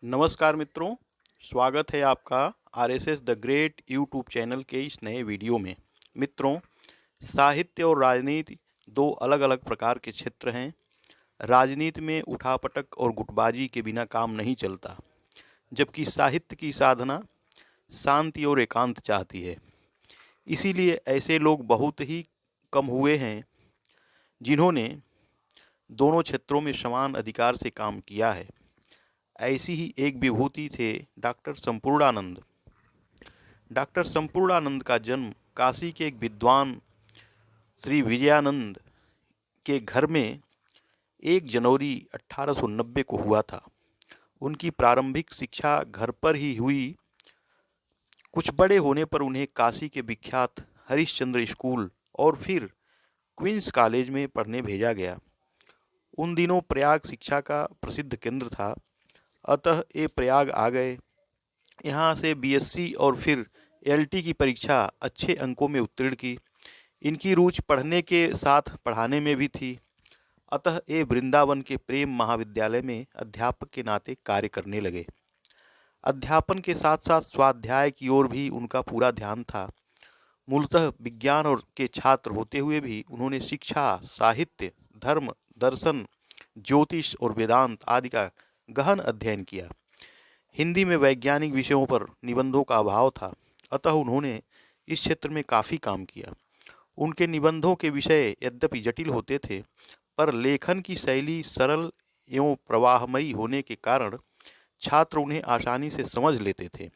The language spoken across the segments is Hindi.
नमस्कार मित्रों, स्वागत है आपका RSS the great YouTube channel के इस नए वीडियो में। मित्रों, साहित्य और राजनीति दो अलग अलग प्रकार के क्षेत्र हैं। राजनीति में उठापटक और गुटबाजी के बिना काम नहीं चलता, जबकि साहित्य की साधना शांति और एकांत चाहती है। इसीलिए ऐसे लोग बहुत ही कम हुए हैं जिन्होंने दोनों क्षेत्रों में समान अधिकार से काम किया है। ऐसी ही एक विभूति थे डॉक्टर संपूर्णानंद। डॉक्टर संपूर्णानंद का जन्म काशी के एक विद्वान श्री विजयानंद के घर में 1 जनवरी 1890 को हुआ था। उनकी प्रारंभिक शिक्षा घर पर ही हुई। कुछ बड़े होने पर उन्हें काशी के विख्यात हरिश्चंद्र स्कूल और फिर क्वींस कॉलेज में पढ़ने भेजा गया। उन दिनों प्रयाग शिक्षा का प्रसिद्ध केंद्र था, अतः ये प्रयाग आ गए। यहाँ से बीएससी और फिर एलटी की परीक्षा अच्छे अंकों में उत्तीर्ण की। इनकी रुचि पढ़ने के साथ पढ़ाने में भी थी, अतः ये वृंदावन के प्रेम महाविद्यालय में अध्यापक के नाते कार्य करने लगे। अध्यापन के साथ साथ स्वाध्याय की ओर भी उनका पूरा ध्यान था। मूलतः विज्ञान और के छात्र होते हुए भी उन्होंने शिक्षा, साहित्य, धर्म, दर्शन, ज्योतिष और वेदांत आदि का गहन अध्ययन किया। हिंदी में वैज्ञानिक विषयों पर निबंधों का अभाव था, अतः उन्होंने इस क्षेत्र में काफ़ी काम किया। उनके निबंधों के विषय यद्यपि जटिल होते थे, पर लेखन की शैली सरल एवं प्रवाहमयी होने के कारण छात्र उन्हें आसानी से समझ लेते थे।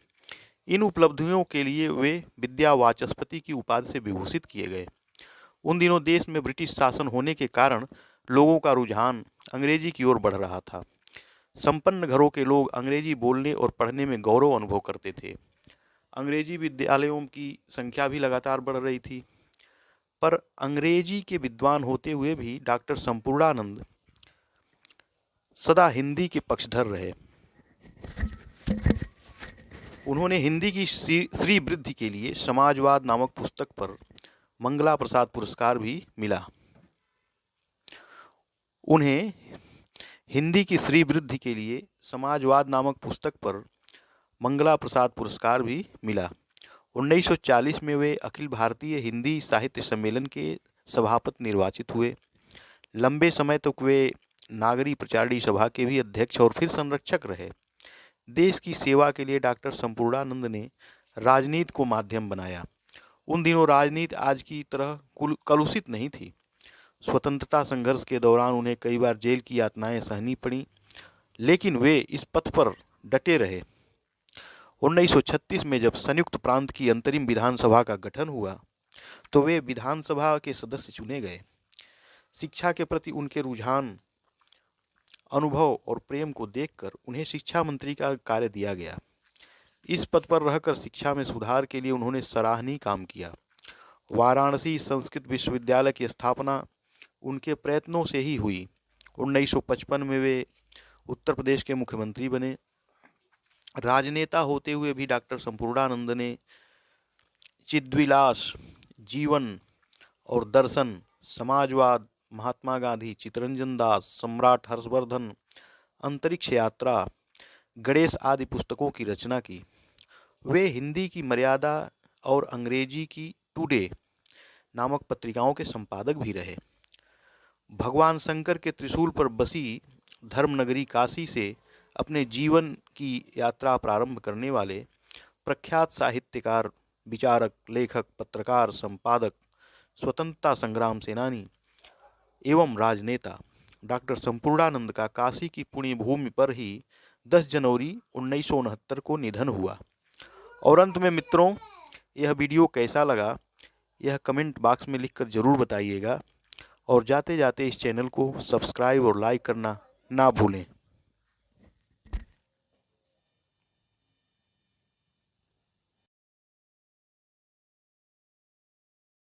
इन उपलब्धियों के लिए वे विद्या वाचस्पति की उपाधि से विभूषित किए गए। उन दिनों देश में ब्रिटिश शासन होने के कारण लोगों का रुझान अंग्रेजी की ओर बढ़ रहा था। संपन्न घरों के लोग अंग्रेजी बोलने और पढ़ने में गौरव अनुभव करते थे। अंग्रेजी विद्यालयों की संख्या भी लगातार बढ़ रही थी, पर अंग्रेजी के विद्वान होते हुए भी डॉक्टर संपूर्णानंद सदा हिंदी के पक्षधर रहे। उन्होंने हिंदी की श्री वृद्धि के लिए समाजवाद नामक पुस्तक पर मंगला प्रसाद पुरस्कार भी मिला। उन्हें हिंदी की श्री वृद्धि के लिए समाजवाद नामक पुस्तक पर मंगला प्रसाद पुरस्कार भी मिला। 1940 में वे अखिल भारतीय हिंदी साहित्य सम्मेलन के सभापति निर्वाचित हुए। लंबे समय तक वे नागरी प्रचारणी सभा के भी अध्यक्ष और फिर संरक्षक रहे। देश की सेवा के लिए डॉक्टर संपूर्णानंद ने राजनीति को माध्यम बनाया। उन दिनों राजनीति आज की तरह कलुषित नहीं थी। स्वतंत्रता संघर्ष के दौरान उन्हें कई बार जेल की यातनाएं सहनी पड़ी, लेकिन वे इस पथ पर डटे रहे। 1936 में जब संयुक्त प्रांत की अंतरिम विधानसभा का गठन हुआ, तो वे विधानसभा के सदस्य चुने गए। शिक्षा के प्रति उनके रुझान, अनुभव और प्रेम को देखकर उन्हें शिक्षा मंत्री का कार्य दिया गया। इस पद पर रहकर शिक्षा में सुधार के लिए उन्होंने सराहनीय काम किया। वाराणसी संस्कृत विश्वविद्यालय की स्थापना उनके प्रयत्नों से ही हुई। 1955 में वे उत्तर प्रदेश के मुख्यमंत्री बने। राजनेता होते हुए भी डॉक्टर संपूर्णानंद ने चिद्विलास, जीवन और दर्शन, समाजवाद, महात्मा गांधी, चित्तरंजन दास, सम्राट हर्षवर्धन, अंतरिक्ष यात्रा, गणेश आदि पुस्तकों की रचना की। वे हिंदी की मर्यादा और अंग्रेजी की टुडे नामक पत्रिकाओं के संपादक भी रहे। भगवान शंकर के त्रिशूल पर बसी धर्मनगरी काशी से अपने जीवन की यात्रा प्रारंभ करने वाले प्रख्यात साहित्यकार, विचारक, लेखक, पत्रकार, संपादक, स्वतंत्रता संग्राम सेनानी एवं राजनेता डॉक्टर संपूर्णानंद का काशी की पुण्य भूमि पर ही 10 जनवरी 1969 को निधन हुआ। और अंत में मित्रों, यह वीडियो कैसा लगा यह कमेंट बॉक्स में लिखकर ज़रूर बताइएगा, और जाते जाते इस चैनल को सब्सक्राइब और लाइक करना ना भूलें।